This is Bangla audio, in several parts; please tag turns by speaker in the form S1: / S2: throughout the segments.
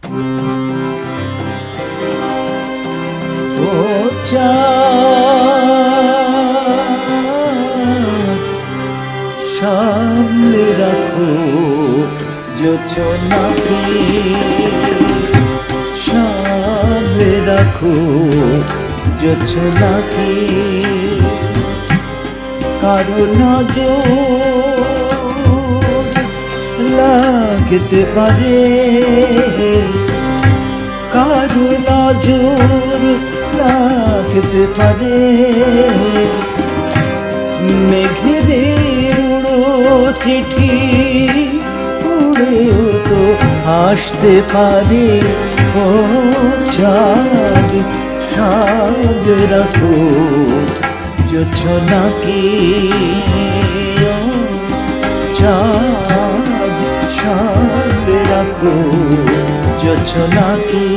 S1: ও চাঁদ সামনে রাখো যোচনাকে, সামনে রাখো যোচনাকে, কারো নজর লাগতে পারে, কারো নজর লাগতে পারে। মেঘেদের উড়ো চিঠি উড়েও তো আসতে পারে। ও চাঁদ সামনে রাখো যোচনাকে, ও চাঁদ সামনে রাখো যোচনাকে।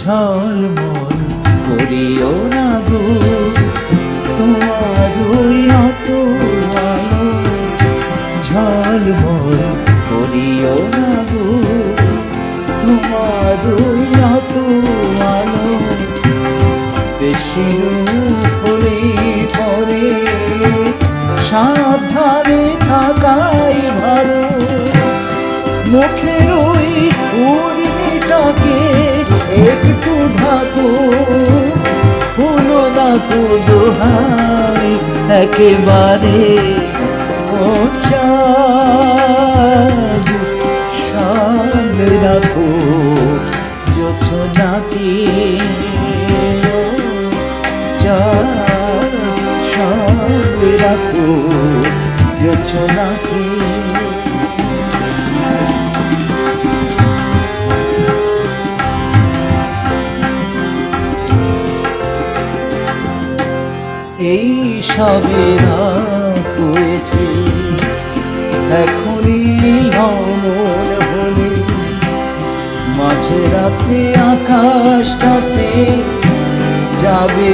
S1: ঝলমল করিও না গো তোমার ওই অত আলো, ঝলমল করিও না গো তোমার ওই অত আলো। বেশি হলে পরে সাবধানে থাকাই ভালো, মুখের ওই উর্মিটাকে একটু ঢাকো, হলো না তো দোহাই একেবারে। ও চাঁদ সামনে রাখো যোচনাকে, ও চাঁদ সামনে রাখো যোচনাকে। এই সবে রাত হয়েছে এখনই অমন হলে, মাঝে রাতে আকাশটাতে যাবে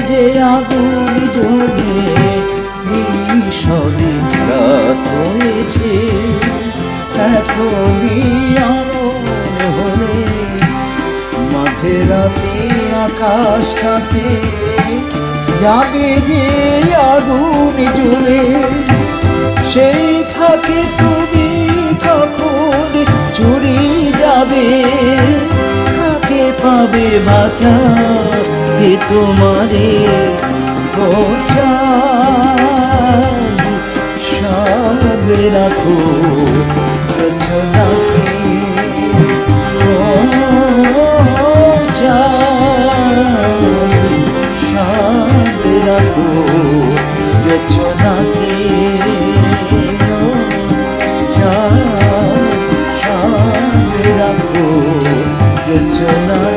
S1: যে আগুন জ্বলে। এই সবে রাত হয়েছে এখনই অমন হলে, মাঝে রাতে আকাশটাতে যাবে যে আগুন জ্বলে। সেই ফাঁকে তুমি কখন চুরি যাবে, কাকে পাবে বাঁচাতে তোমারে। ও চাঁদ সামনে রাখো যোচনাকে, ও চাঁদ সামনে রাখো যোচনাকে, ও চাঁদ সামনে রাখো যোচনাকে।